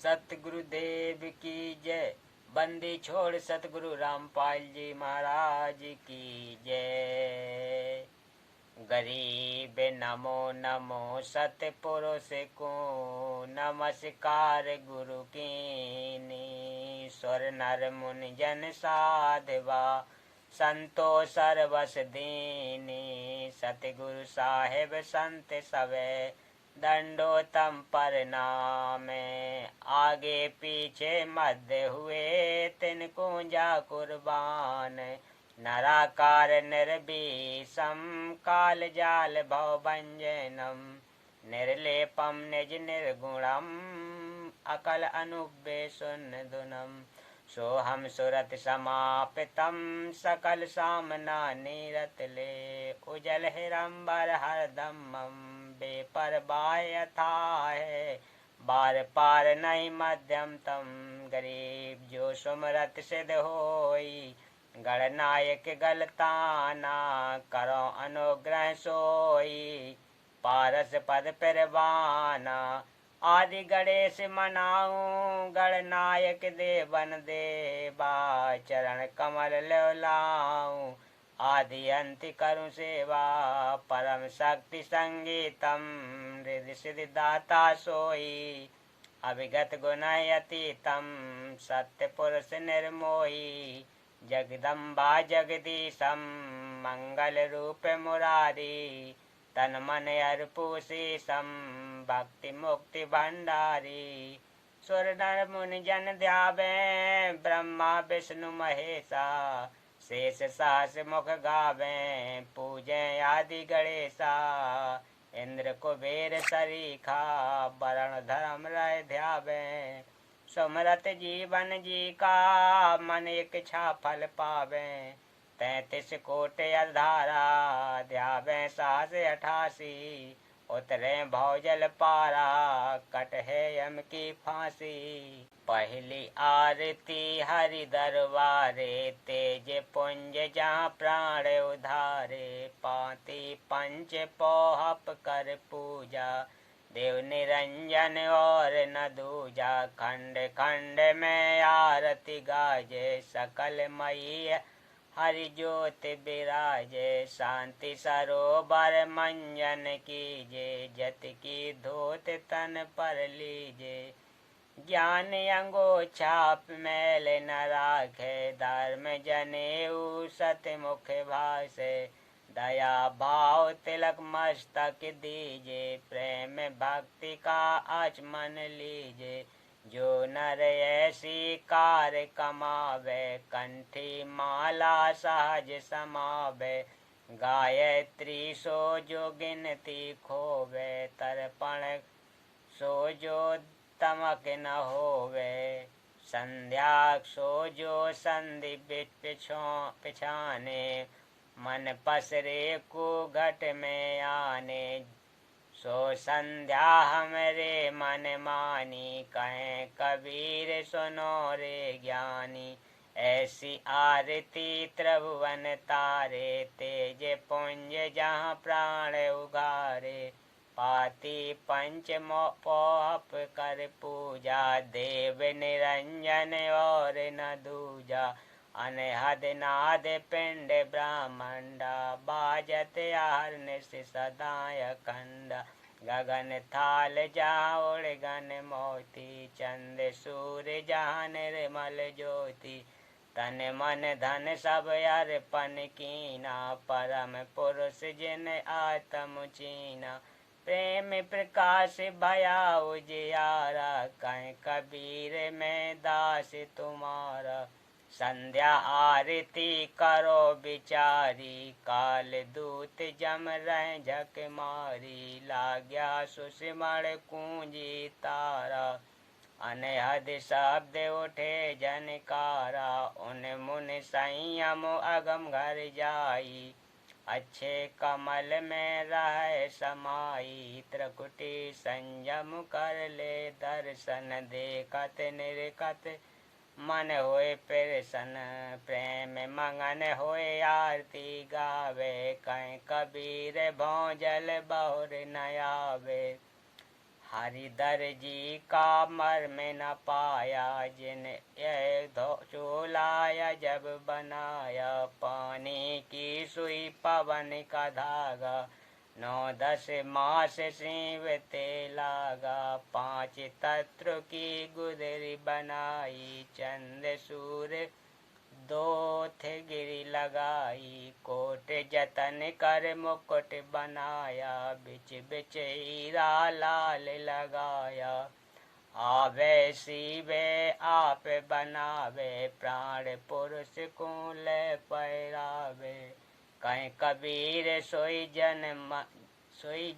सतगुरुदेव की जय। बंदी छोड़ सतगुरु रामपाल जी महाराज की जय। गरीब नमो नमो सतपुरुष को नमस्कार गुरु कीनी। स्वर नर मुनि जन साधवा संतो सर्वस दीनी। सतगुरु साहेब संत सवे दंडोतम प्रणामे। आगे पीछे मध्य हुए तिनको जा कुर्बान। नराकार निर्विषम काल जाल भव भंजनम। निर्लेपम निज निर्गुणम अकल अनुव्य शून्य धुनम। सोहम सुरत समापितम सकल सामना नीरत ले। उजल हिरंबर हरदमम बेपरवाह यथा है। बार पार नहीं मध्यम तम गरीब जो सुमरत सिद्ध होई। गणनायक गलताना करो अनुग्रह सोई। पारस पद परवाना आदि गणेश मनाऊं। गणनायक देवन देवा चरण कमल लाऊं। आदि अंत करूं सेवा परम शक्ति संगीतम। रिद्धि सिद्धि दाता सोई अभिगत गुण अतीतम। सत्य पुरुष निर्मोही जगदम्बा जगदीशम। मंगल रूप मुरारी तन मन अर्पु शेषम। भक्ति मुक्ति भंडारी सुर नर मुनि जन ध्यावे। ब्रह्मा विष्णु महेशा शेष सहस मुख गावे। पूजे आदि गणेशा इंद्र कुबेर सरीखा। वरण धर्म रह ध्यावे सुमरत जीवन जी का। मन इच्छा फल पावे 33 कोट अधारा। ध्यावे सास 88 उतरे भौजल पारा। कट है यम की फांसी। पहली आरती हरि दरबारे तेज पुंज जहाँ प्राण उधारे। पाती पंच पोहप कर पूजा देव निरंजन और न दूजा। खंड खंड में आरती गाजे सकल मई हरि ज्योति विराजे। शांति सरोवर मंजन कीजे जत की धोत तन पर लीजे। ज्ञान अंगो छाप मैल न राखे। धर्म जनेऊ सतमुख भाषे। दया भाव तिलक मस्तक दीजे। प्रेम भक्ति का आचमन लीजे। जो नर ऐसी कार कमावे कंठी माला सहज समावे। गायत्री सो जो गिनती खोवे। तर्पण सो जो तमक न होवे। संध्या सो जो संधि पिछाने। मन पसरे को घट में आने। सो संध्या हमरे मन मानी। कहें कबीर सुनो रे ज्ञानी। ऐसी आरती त्रिभुवन तारे। तेज पुंज जहाँ प्राण उगारे। पाती पंच पोहप कर पूजा। देव निरंजन और न दूजा। अनहद नाद पिंड ब्राह्मंडा। बाजत आहर सदाय खंड। गगन थाल जहाँ उड़गन मोती। चंद सूर्य जहाँ निर्मल ज्योति। तन मन धन सब अर्पण कीना। परम पुरुष जिन आत्म चीना। प्रेम प्रकाश भया उजियारा। कहीं कबीर में दास तुम्हारा। संध्या आरती करो बिचारी। काल दूत जम रहे झक मारी। लाग्या सुषमण कूंजी तारा। अनहद शब्द उठे जनकारा। उन मुन संयम अगम घर जाई। अच्छे कमल में रह समाई। त्रिकुटी संयम कर ले दर्शन। देखत निरखत मन होए प्रसन्न। प्रेम मंगन होए आरती गावे। कहीं कबीर भौजल बहुर न आवे। हरिधर जी का मर्म न पाया, जिन यह चोलाया जब बनाया। पानी की सुई पवन का धागा, 9-10 मास सींवते लागा। 5 तत्व की गुदरी बनाई, चंद्र सूर्य 2 थे गिरी लगाई। कोट जतन कर मुकुट बनाया, बिच बिच हीरा लाल लगाया। आवे सीवे आप बनावे, प्राण पुरुष कूल पैरावे। कहीं कबीर सोई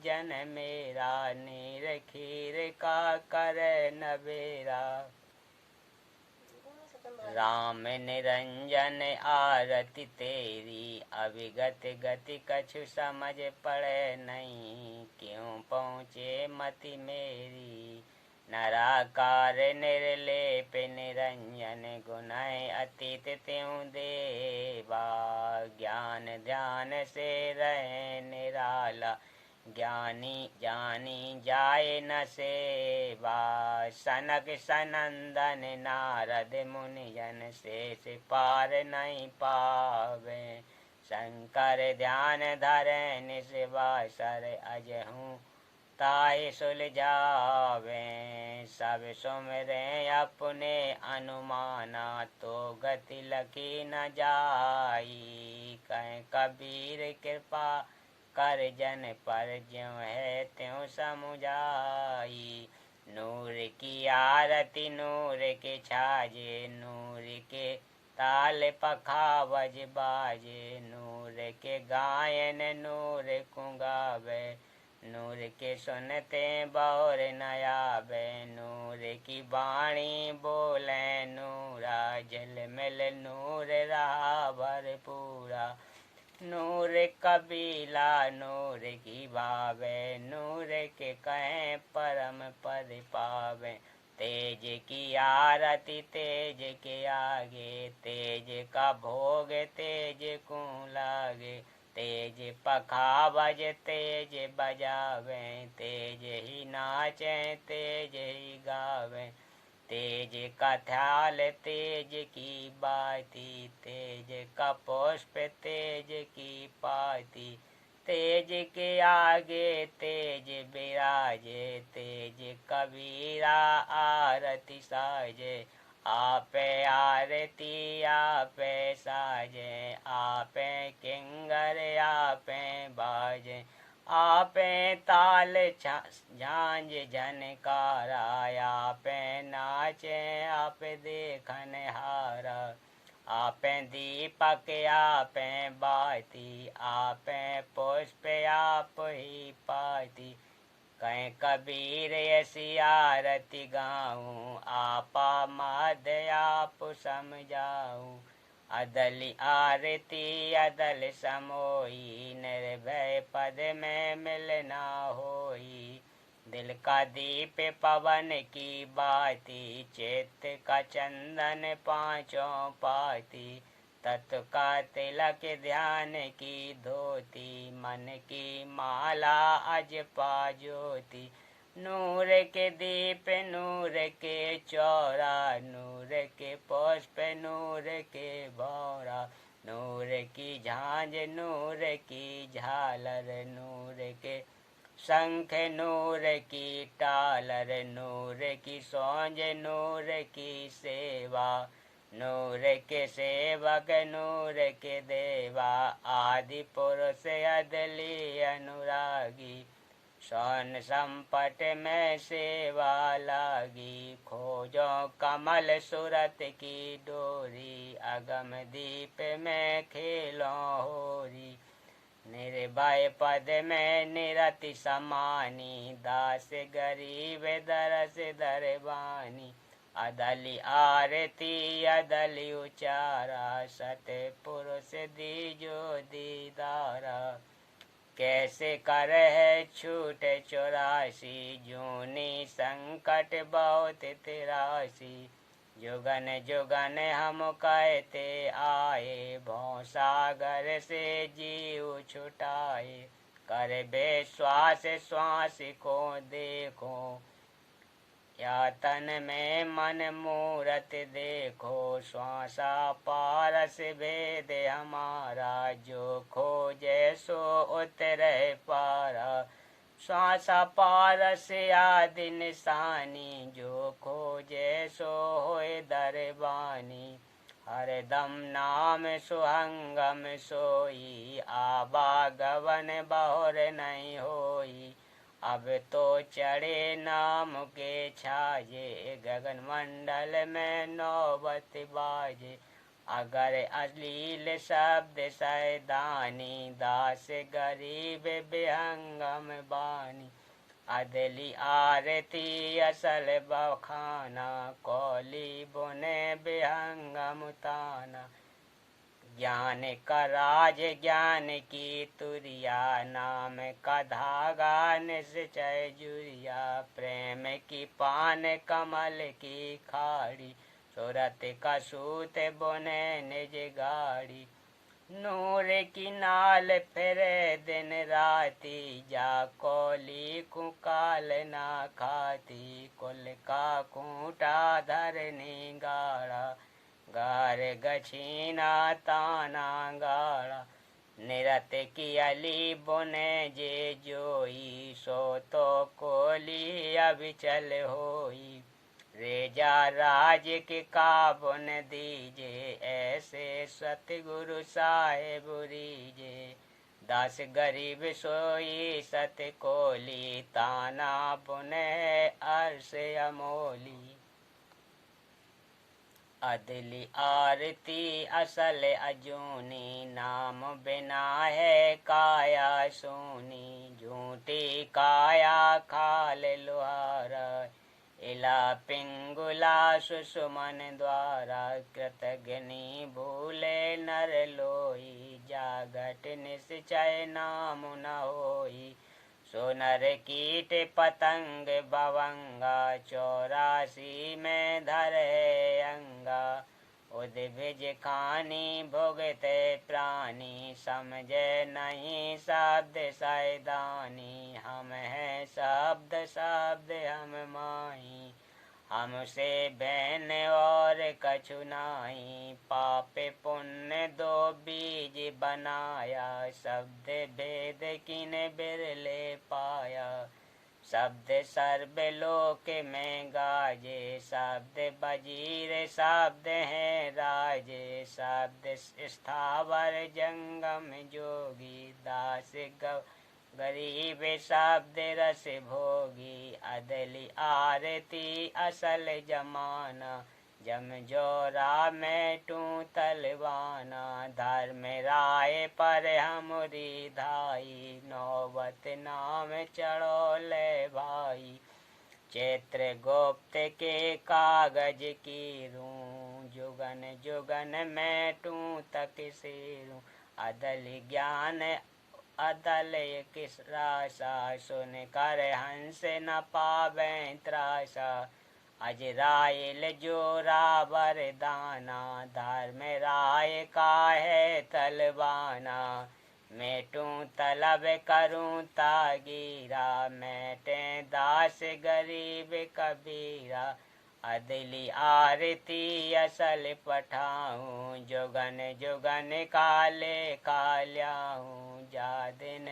जन मेरा, नीर खीर का कर नबेरा। राम निरंजन आरती तेरी, अविगत गति कछु समझ पड़े नहीं। क्यों पहुँचे मति मेरी, नराकार निर्लेप निरंजन। गुनय अतीत त्यों देवा, ज्ञान ध्यान से रहे निराला। ज्ञानी जानी जाए न सेवा, सनक सनंदन नारद मुनिजन। शेष पार नहीं पावे, शंकर ध्यान धरे निस्वासर। अजहूँ ताहि सुलझावे, सब सुमिरे अपने अनुमाना। तो गति लखी न जाई, कहें कबीर कृपा कर जन पर। ज्यों है त्यों समुझाई, नूर की आरती नूर के छाजे। नूर के ताल पखावज बाजे, नूर के गायन नूर कुंगावे। नूर के सुनते बौर नयावे, नूर की वाणी बोले नूरा। झिलमिल नूर रहा भरपूरा, नूर कबीला नूर की भावे। नूर के कहें परम पद पावे, तेज की आरती तेज के आगे। तेज का भोग तेज को लागे, तेज पखावज तेज बजावे। तेज ही नाचे तेज ही गावे, तेज का ख्याल तेज की बाती। तेज का पुष्प तेज की पाती, तेज के आगे तेज विराजे। तेज कबीरा आरती साजे, आपे आरती आपे साजे। आपे किंगर आपे बाजे, आपे ताल झांझ झनकारा। आपे नाचे आप देखन हारा, आपे दीपक आपे बाती। आपे पुष्प आप ही पाती, कहें कबीर ऐसी आरती गाऊं। आपा माध्य आप समझाऊं, अदल आरती अदल समोई। निर्भय पद में मिलना होई, दिल का दीप पवन की बाती। चित्त का चंदन पांचों पाती, तत्व का तिलक ध्यान की धोती। मन की माला अजपा ज्योति, नूर के दीप नूर के चौरा। नूर के पुष्प नूर के भौरा, नूर की झांझ नूर की झालर। नूर के शंख नूर की टालर, नूर की सौंज नूर की सेवा। नूर के सेवक नूर के देवा, आदि पुरुष अदली अनुरागी। स्वर्ण संपट में सेवा लागी, खोजो कमल सूरत की डोरी। अगम दीप में खेलो होरी, निर्भय पद में निरति समानी। दास गरीब दरस दरबानी, अदली आरती अदली उचारा। सत पुरुष दीजो दीदारा, कैसे कर है छूट 84। जूनी संकट बहुत तिरासी, जुगन जुगन हम कहते आए। भवसागर से जीव छुटाए, कर विश्वास श्वास को देखो, या तन में मन मूरत देखो। श्वासा पारस भेद हमारा, जो खोजे सो उतरे पारा। श्वासा पारस आदि निशानी, जो खोजे सो होए दरबानी। हरदम नाम सुहंगम सोई, आवागवन बहुर नहीं होई। अब तो चढ़े नाम के छाजे, गगन मंडल में नौबत बाजे। अगर अश्लील शब्द सैदानी, दास गरीब बेहंगम बानी। अदली आरती असल बखाना, कौली बुने बेहंगम ताना। ज्ञान का राज ज्ञान की तुरिया, नाम का धागा निश्चय जुरिया। प्रेम की पान कमल की खाड़ी, सूरत का सूत बुने निज गाड़ी। नूर की नाल फिरे दिन राती, जा कोली कुकाल ना खाती। कुल का खूंटा धरनी गाड़ा, गार गछीना ताना गाड़ा। निरत की अली बुने जे जोई, सो तो कोली अविचल होई। रेजा राज के का बुन दीजे, ऐसे सतगुरु साहेब रीजे। दास गरीब सोई सत कोली, ताना बुने अर्श अमोली। अदली आरती असल अजूनी, नाम बिना है काया सूनी। झूठी काया खाल लुहारा, इला पिंगुला सुषुमन द्वारा। कृतघ्नि भूले नर लोई, जागट निश्चय नाम न होई। सो नर कीट पतंग भवंगा, 84 में धरे अंगा। उद्भिज खानी भुगते प्राणी, समझे नहीं शब्द सैदानी। हम हैं शब्द शब्द हम माही, हमसे बहन और कछु नाही। पाप पुण्य दो बीज बनाया, शब्द भेद किन बिरले पाया। शब्द सर्वलोक में गाजे, शब्द बजीर शब्द है राजे। शब्द स्थावर जंगम जोगी, दास गरीब शब्द रस भोगी। अदली आरती असल जमाना, जम जोरा में टू तलवाना। धर्म राय पर हमरी धाई, नौबत नाम चढ़ो ले भाई। चैत्र गुप्त के कागज की रू, जुगन जुगन में टू तक सेरू। अदल ज्ञान अदल किस राशा, सुन कर हंस न पावे त्रासा। अजराइल जोरा वरदाना, धर्म राय का है तलवाना। मेटू तलब करूं तागीरा, मेटे दास गरीब कबीरा। अदली आरती असल पठाऊं, जुगन जुगन काले काल्याऊं। जा दिन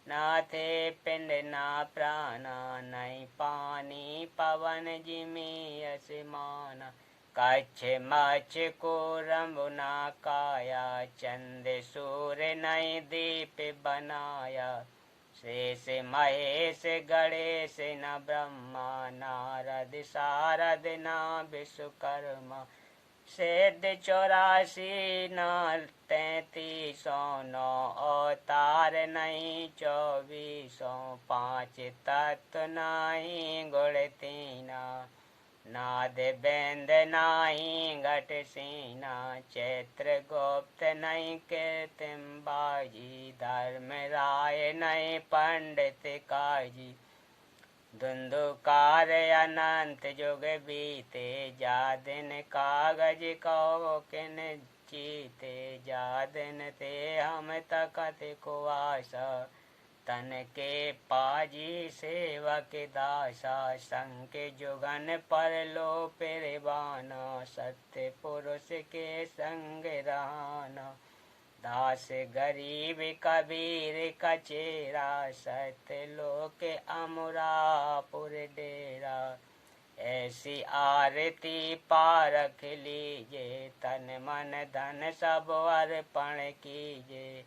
ना थे पिंड ना प्राणा, नहीं पानी पवन जिमी असमाना। कच्छ मच्छ को रंबुना काया, चंद सूर्य नहीं दीप बनाया। शेष महेश गणेश न ब्रह्मा, नारद शारद ना विश्वकर्मा। सिद्ध 84 न 33 नौ अवतार नहीं 24। 5 तत्व नहीं गुण तीना, नाद बेंद नहीं घट सीना। चैत्र गुप्त नहीं कीर्तिम बाजी, धर्म राय नहीं पंडित काजी। धुंधुकार अनंत जुग बीते, जा दिन कागज कहो किन चीते। जा दिन ते हम तकत को आशा, तन के पाजी सेवक दासा, संग के जुगन पर लो पिरवाना, सत्य पुरुष के संग रहना। दास गरीब कबीर कचेरा, सत्य लोक अमरापुर डेरा। ऐसी आरती पारख लीजे, तन मन धन सब अर्पण कीजे।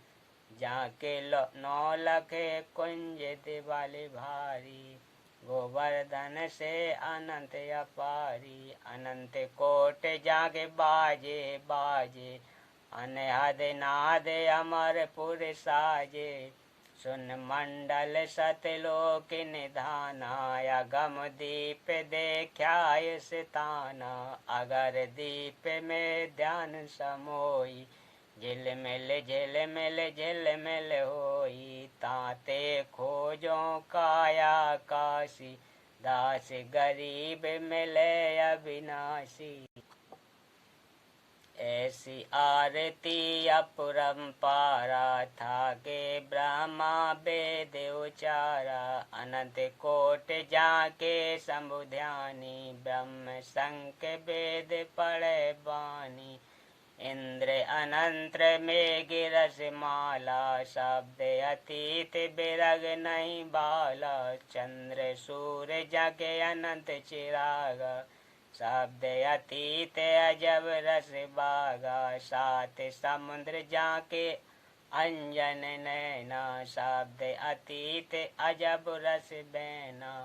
जाके नौ लखे कुंज दिवाली भारी, गोवर्धन से अनंत अपारी। अनंत कोट जागे बाजे बाजे, अनहद नाद अमरपुर साजे। सुन मंडल सतलोक निधाना, अगम दीप देख्याय सिताना। अगर दीप में ध्यान समोई, झिलमिल होई। ताते खोजो काया काशी, दास गरीब मिले अविनाशी। ऐसी आरती अपरंपारा, था के ब्रह्मा वेद उचारा। अनंत कोट जाके शंभु ध्यानी, ब्रह्म शंख वेद पढ़े बानी। इंद्र अनंत में गिरस माला, शब्द अतीत बिरग नहीं बाला। चंद्र सूर्य जाके अनंत चिराग, शब्द अतीत अजब रस बागा। सात समुद्र जाके अंजन नैना, शब्द अतीत अजब रस बैना।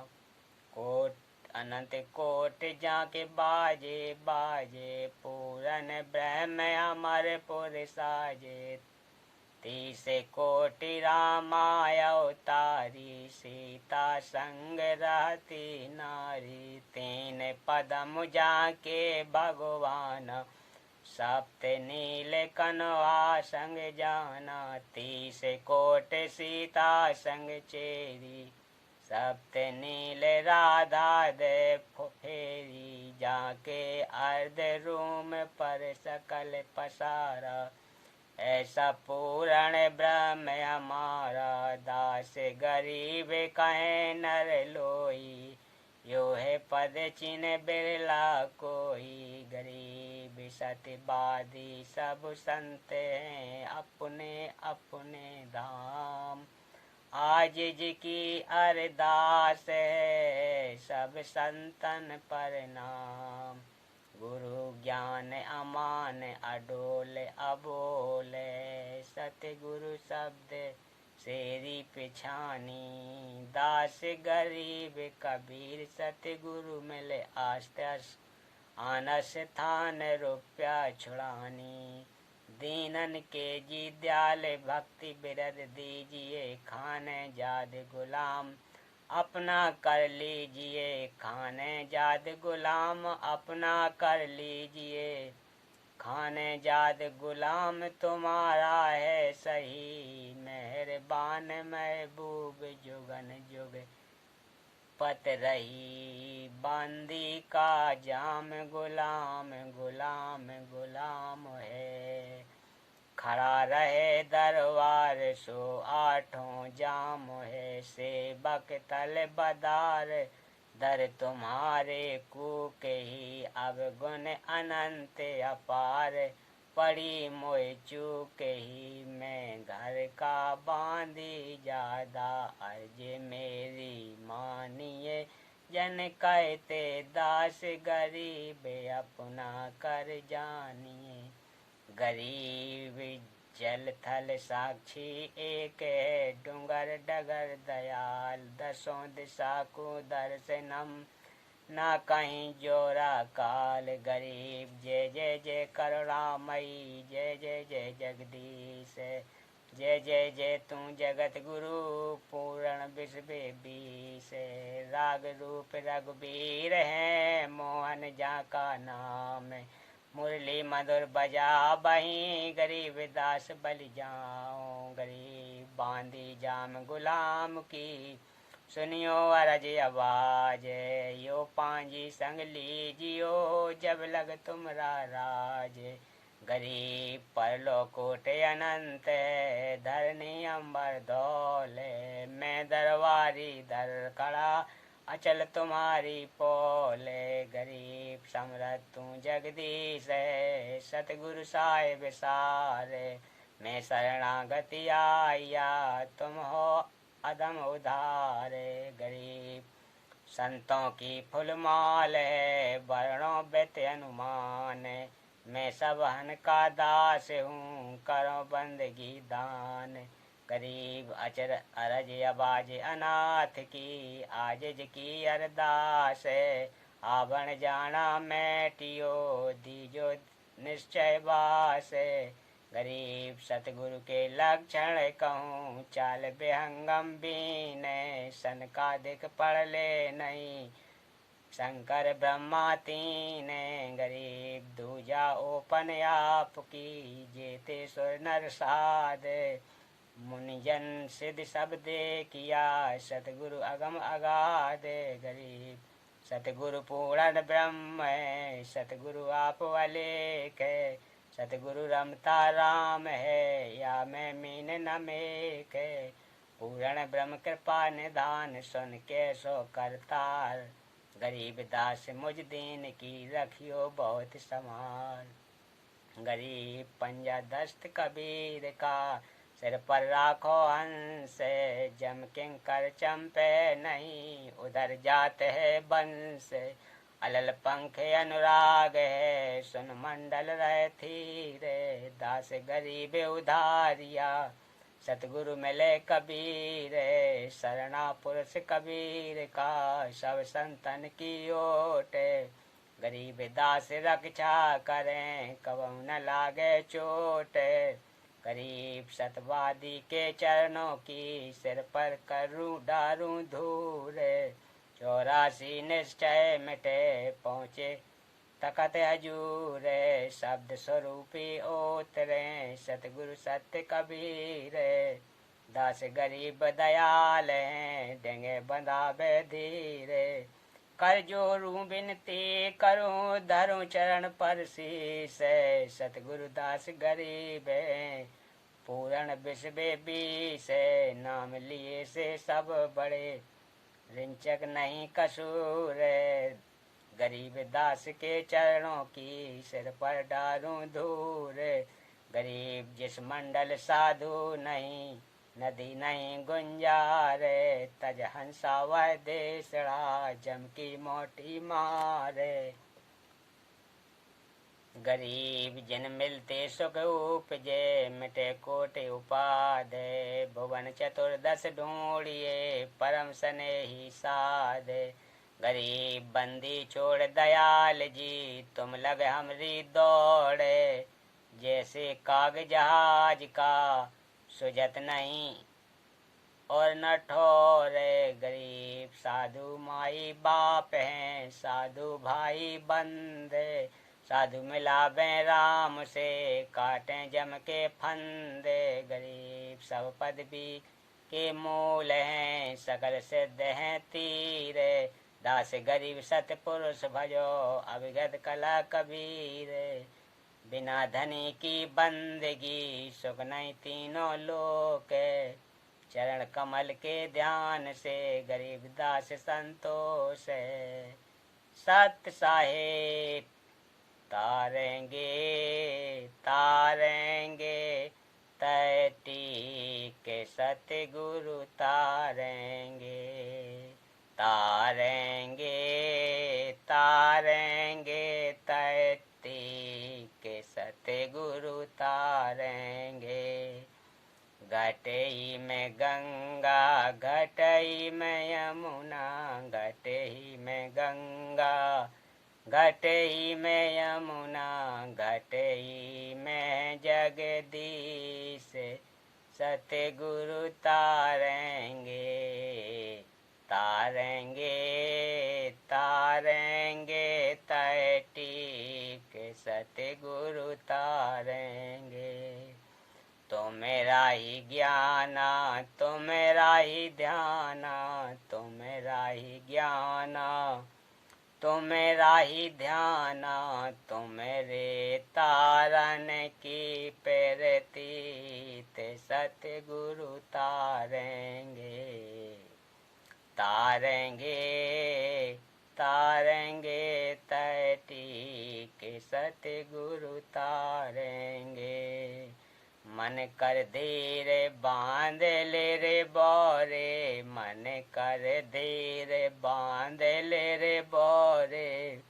कोट अनंत कोट जाके बाजे बाजे, पूरन ब्रह्म अमरपुर साजे। तीस कोटि रामाय अवतारी, सीता संग रहती नारी। तीन पदम जाके भगवान, सप्त नील कनवा संग जाना। 30 कोट सीता संग चेरी, सप्त नील राधा दे फेरी। जाके अर्ध रूम पर सकल पसारा, ऐसा पूर्ण ब्रह्म हमारा। दास गरीब कहे नर लोई, यो है पद चिन्ह बिरला कोई। गरीब सत्यवादी सब संत हैं, अपने अपने धाम। आज जिकी अरदास है, सब संतन पर नाम। गुरु ज्ञान अमान अडोल अबोल, सतगुरु शब्द सेरी पिछानी। दास गरीब कबीर सतगुरु मिले आस्तस, आनस थान रुपया छुड़ानी। दीनन के जी दयाल भक्ति बिरद दीजिए, खाने जाद गुलाम अपना कर लीजिए। खाने जाद गुलाम अपना कर लीजिए, खाने जाद गुलाम तुम्हारा है सही। मेहरबान महबूब जुगन जुग पत रही, बांदी का जाम गुलाम गुलाम गुलाम है। खड़ा रहे दरबार सो आठों जाम है, सेवक तल बदार दर तुम्हारे कूके ही। अब गुण अनंत अपार, पड़ी मोय चूके ही। मैं घर का बांधी ज्यादा, अर्ज मेरी मानिए। जन कहते दास गरीब अपना कर जानिए। गरीब जल थल साक्षी एक है, डूंगर डगर दयाल। दसों दिशा को दर्शनम, ना कहीं जोरा काल। गरीब जय जय जय करुणामयी, जय जय जय जगदीश। जय जय जय तू जगत गुरु, पूर्ण विश्व बीस। राग रूप रघुबीर है, मोहन जा का नाम। मुरली मधुर बजा बही, गरीब दास बलि जाऊं। गरीब बांधी जाम गुलाम की, सुनियो अरज आवाज। यो पांजी संग लीजियो, जब लग तुमरा राज। गरीब परलोकोट अनंत है, धरनी अंबर धौले, मैं दरबारी दर खड़ा, अचल तुम्हारी पोले। गरीब समरथ तू जगदीश है, सतगुरु साहिब सारे, मैं शरणागति आया, तुम हो अदम उधारे। गरीब संतों की फुलमाल है, वर्णों व्यत अनुमान है, मैं सबहन का दास हूँ, करो बंदगी दान। गरीब अचर अरज अबाज अनाथ की, आजिज की अरदास है, आवण जाना मैटियो, दीजो निश्चय वास है। गरीब सतगुरु के लक्षण कहूँ, चाल बेहंगम बीन, सन का दिख पढ़ ले नहीं, शंकर ब्रह्मा तीन। गरीब दूजा ओपन आपकी, जेते सुर नर साध, मुनिजन सिद्ध सब दे किया, सतगुरु अगम अगाध। गरीब सतगुरु पूर्ण ब्रह्म है, सतगुरु आप अलेख है, सतगुरु रमता राम है, या मैं मीन न मेक है। पूर्ण ब्रह्म कृपा निधान, सुन के सो करतार, गरीब दास मुझ दीन की, रखियो बहुत समार। गरीब पंजा दस्त कबीर का, सिर पर राखो हंस, जम किंकर चंपे नहीं, उधर जाते है बंस। अलल पंखे अनुराग है, सुन मंडल रहती रे, दास गरीब उधारिया, सतगुरु मिले कबीर। शरणा पुरुष कबीर का, सब संतन की ओट, गरीब दास रक्षा करें, कबहु न लागे चोट। गरीब सतवादी के चरणों की, सिर पर करूं डारूं धूल, 84 निश्चय मिटे, पहुँचे तखत हजूर। शब्द स्वरूपी ओतरे, सतगुरु सत्य कबीर, दास गरीब दयाल हैं, डेंगे बंधावे धीरे। कर जोरूं बिनती करूं, धरूं चरण पर शीस, सतगुरु दास गरीब है, पूर्ण विश्व बीस। नाम लिए से सब बड़े, रिंचक नहीं कसूर, गरीब दास के चरणों की, सिर पर डारूं धूर। गरीब जिस मंडल साधु नहीं, नदी नहीं गुंजारे, तज हंसा वह देसड़ा, जम की मोटी मारे। गरीब जिन मिलते सुख उपजे, मिटे कोटि उपाधे, भुवन चतुर्दश ढूंढिए, परम स्नेही साधे। गरीब बंदी छोड़ दयाल जी, तुम लग हमरी दौड़े, जैसे काग जहाज का सुजत नहीं और न ठोरे। गरीब साधु माई बाप हैं, साधु भाई बंदे, साधु मिलावे राम से, काटें जम के फंदे। गरीब सब पदवी के मूल हैं, सकल सिद्ध हैं तीरे, दास गरीब सतपुरुष भजो, अभिगत कला कबीर। बिना धनी की बंदगी, सुख नहीं तीनों लोक, चरण कमल के ध्यान से, गरीब दास संतोष। सत साहेब तारेंगे तारेंगे, तैती के सतगुरु तारेंगे, तारेंगे तारेंगे, तैती के सतगुरु तारेंगे। घटई में गंगा, घटई में यमुना, घटई में गंगा, घटई में यमुना, घटई में जगदीश, सतगुरु तारेंगे तारेंगे तारेंगे, तैती के सतगुरु तारेंगे। तो मेरा ही ज्ञाना, तो मेरा ही ध्याना, तो मेरा ही ज्ञाना, तुम्हारा ही ध्याना तुम्हारे तारन की पेरती ते सतगुरु तारेंगे तारेंगे तारेंगे तटी के सतगुरु तारेंगे मन कर धीर बांध ले रे बोरे मन कर धीर बांध ले रे बोरे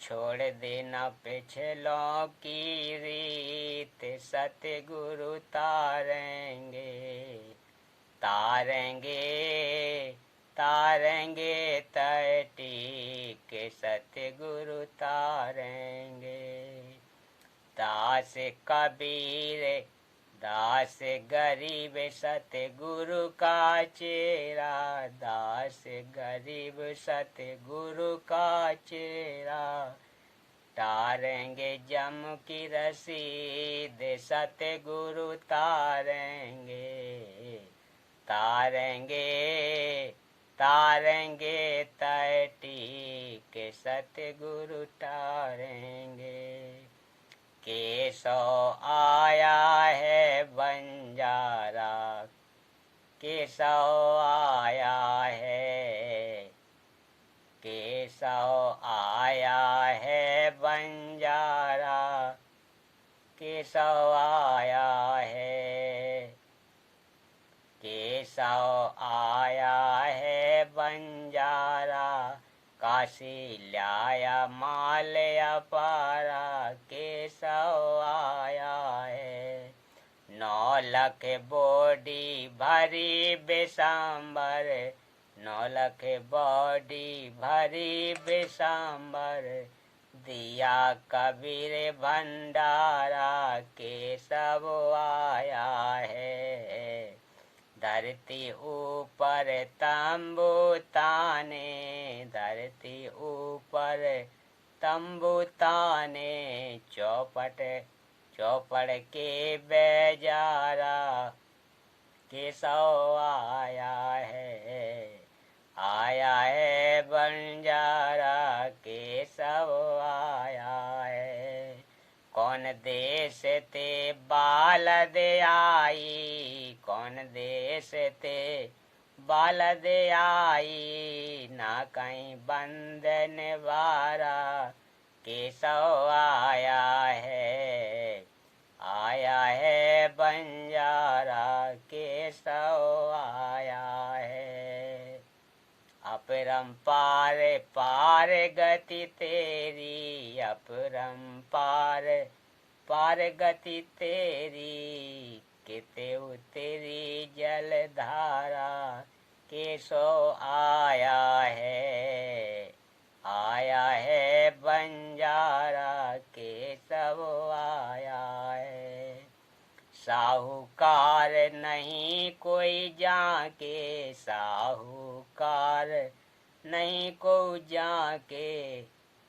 छोड़ देना पिछलों की रीत सतगुरु तारेंगे तारेंगे तारेंगे तटी के सतगुरु तारेंगे दास कबीर दास गरीब सतगुरु का चेरा दास गरीब सतगुरु का चेरा तारेंगे जम की रसीद सतगुरु तारेंगे तारेंगे तारेंगे तटी के सतगुरु तारेंगे केशव आया है बंजारा केशव आया है केशव आया है बंजारा केशव आया है केशव आया है बंजारा काशी लाया माल अपारा केशव आया है 9 लाख बॉडी भरी बेसांबर 9 लाख बॉडी भरी बेसांबर दिया कबीर भंडारा केशव आया है धरती ऊपर तंबू ताने धरती ऊपर तंबू ताने चौपट चौपड़ के बेजारा केशव आया है बंजारा केशव आया है कौन देश ते बाल दे आई कौन देश ते बाल दे आई ना कहीं बंधन वारा केशव आया है बंजारा केशव आया है अपरंपार पार गति तेरी अपरंपार पार गति तेरी किते तेरी जलधारा केशव आया है बंजारा केशव आया है साहूकार नहीं कोई जाके साहूकार नहीं कोई जाके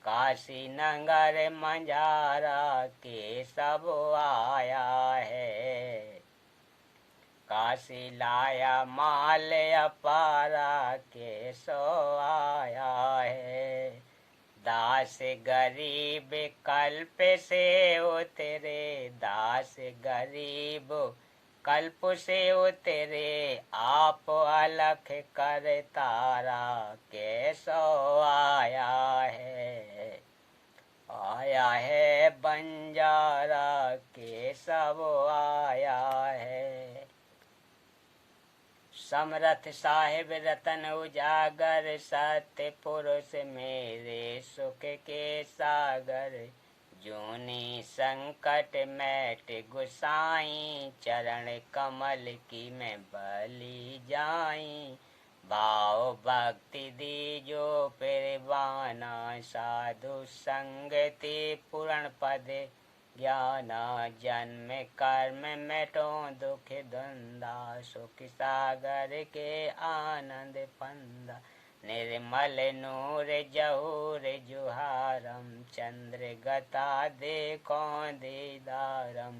काशी नगर मंझारा केशव आया है काशी लाया माल अपारा केशव आया है दास गरीब कल्प से उतरे दास गरीब कल्प से उतरे आप अलख कर तारा केशव आया है बंजारा केशव आया है समरथ साहिब रतन उजागर सत्य पुरुष मेरे सुख के सागर जूनी संकट मैट गुसाई चरण कमल की मैं बलि जाई भाव भक्ति दीजो परिवाना साधु संगति पूर्ण पद ज्ञान जन्म कर्म मेटो दुख धंधा सुख सागर के आनंद पंदा निर्मल नूर जहूर जुहारम चंद्र गता देखो दीदारम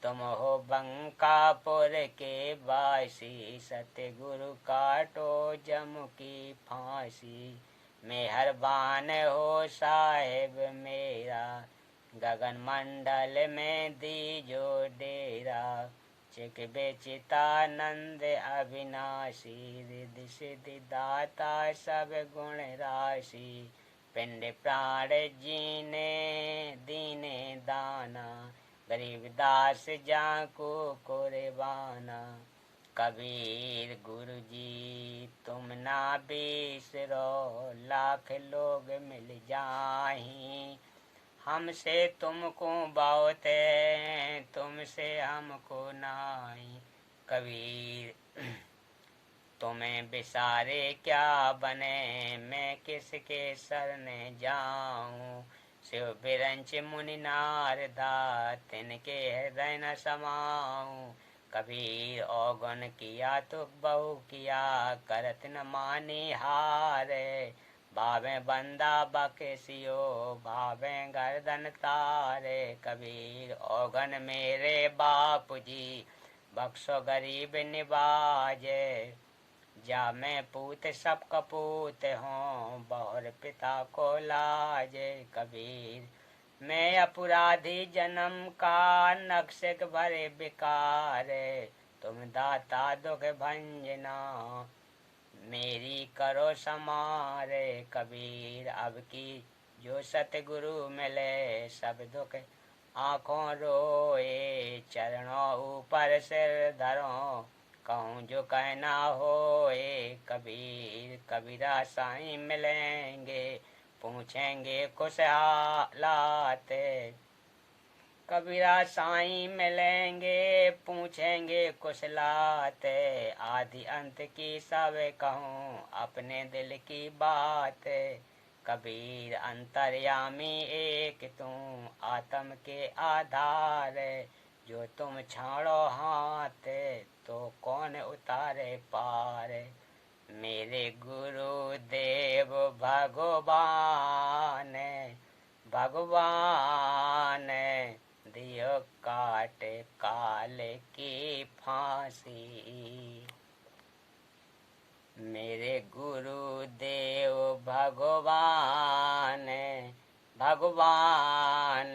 तुम हो बंकापुर के वासी सतगुरु काटो जम की फांसी मेहरबान हो साहेब मेरा, गगन मंडल में दीजो डेरा। चिक बेचितानंद अविनाशी, रिद्धि सिद्धि दाता सब गुण राशि। पिंड प्राण जीने दीने दाना, गरीब दास जाको कुर्बाना। कबीर गुरु जी तुम ना बिसरो, लाख लोग मिल जाहीं हमसे तुमको बहुत है, तुमसे हमको नाही। कबीर तुम्हें बिसारे क्या बने, मैं किसके शरण जाऊं। शिव बिरंच मुनि नारदा, तिनके हृदय न समाऊं। कबीर औगुन किया तो बहु किया, करत न मानी हारे। भावे बंदा बख्शियो, भावे गर्दन तारे। कबीर औगन मेरे बापू जी, बख्शो गरीब निवाजे। जा मैं पूत सब कपूत हूँ, बहुर पिता को लाजे। कबीर मैं अपराधी जन्म का, नक्शक भरे बिकारे। तुम दाता दुख भंजना, मेरी करो समारे। कबीर अब की जो सतगुरु मिले, सब दुख आँखों रोए। चरणों ऊपर सिर धरो, कहूँ जो कहना होए। कबीर कबीरा साईं मिलेंगे, पूछेंगे कुछ हालात। कबीरा साईं मिलेंगे, पूछेंगे कुशलात। आदि अंत की सब कहूँ, अपने दिल की बात। कबीर अंतर्यामी एक तू, आत्म के आधार। जो तुम छाड़ो हाथ, तो कौन उतारे पार। मेरे गुरु देव भगवान, भगवान दियो काट काल की फांसी। मेरे गुरु देव भगवान, भगवान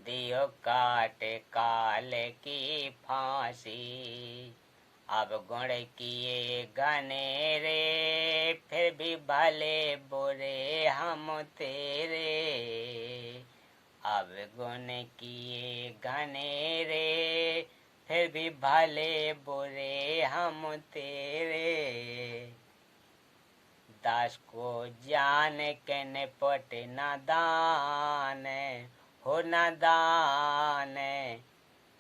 दियो काट काल की फांसी। अब गुण किए घनेरे, फिर भी भले बुरे हम तेरे। अब गुण किए घनेरे, फिर भी भले बुरे हम तेरे। दास को जान के निपट नादान, हो नादान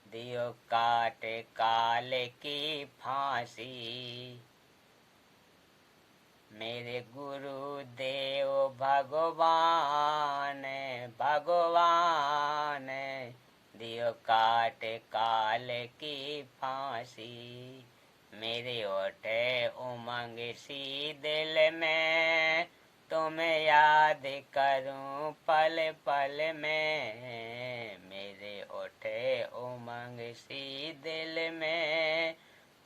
दियो काट काल की फांसी। मेरे गुरु देव भगवान, भगवान दियो काट काल की फांसी। मेरे ओठे उमंग सी दिल में, तुम्हें याद करूं पल पल में। मेरे ओठे उमंग सी दिल में,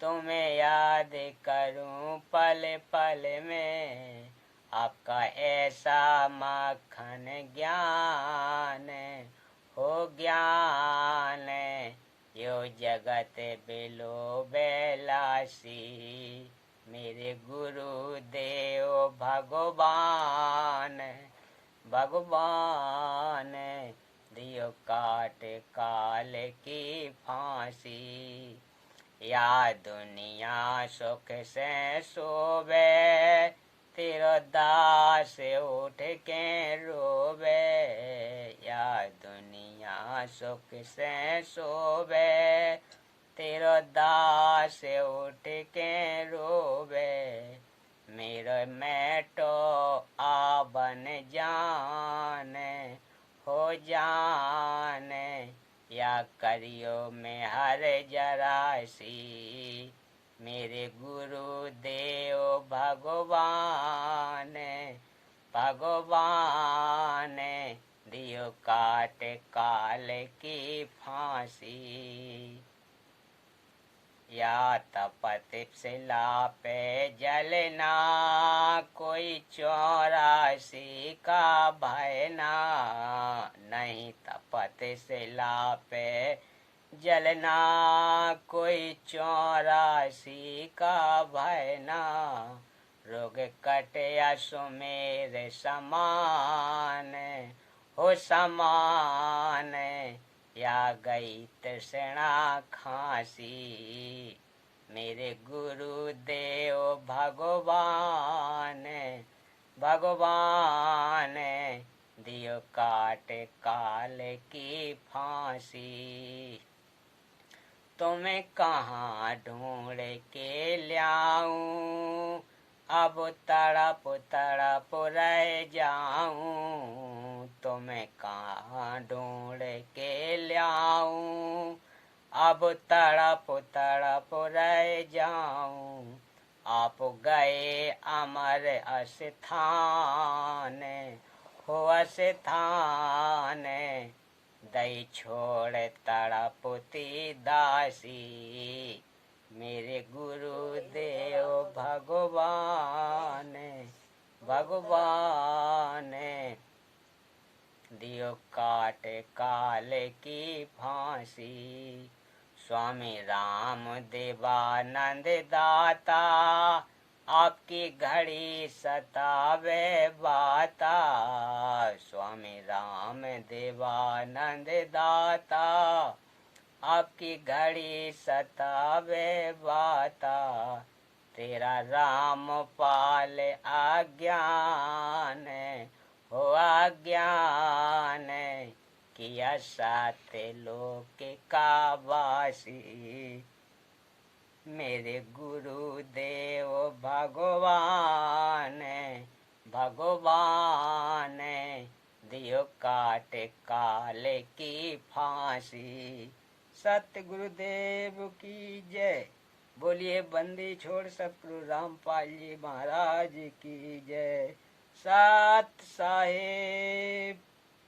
तुम्हें याद करूं पल पल में। आपका ऐसा माखन ज्ञान, हो ज्ञान यो जगत बिलो बेलासी। मेरे गुरु देव भगवान, भगवान दियो काट काल की फांसी। या दुनिया सुख से सोवे, तेरो दास उठ के रोवे। या दुनिया सुख से सोवे, तेरो दास उठ के रोवे। मेरे मैटो आबन जान, हो जान या करियो में हर जरासी। मेरे गुरु देव भगवान, भगवान दियो काट काल की फांसी। या तपत शिला पे जलना, कोई 84 का भय ना। नहीं तपत शिला पे जलना, कोई 84 का भय ना। रोग कटे सुमेर समान, हो समान, या गई तृष्णा खांसी। मेरे गुरुदेव भगवान, भगवान, दियो काट काल की फांसी। तुम्हें कहाँ ढूंढ के लाऊं, अब तड़प तड़प रह जाऊं। तुम्हें कहाँ ढूंढ के लाऊं, अब तड़प तड़प रह जाऊं। आप गए अमर स्थान, हो स्थान, दई छोड़ तड़पती दासी। मेरे गुरुदेव भगवान, भगवान, दियो काट काल की फांसी। स्वामी राम देवानंद दाता, आपकी घड़ी सतावे बाता। स्वामी राम देवानंद दाता, आपकी घड़ी सतावे बाता। तेरा राम पाल अज्ञान, हो अज्ञान, किया साथ लोक का वासी। मेरे गुरुदेव भगवान, भगवान, दियो काट काल की फांसी। सत्य गुरुदेव की जय। बोलिए बंदी छोड़ सतगुरु रामपाल जी महाराज की जय। सत साहेब।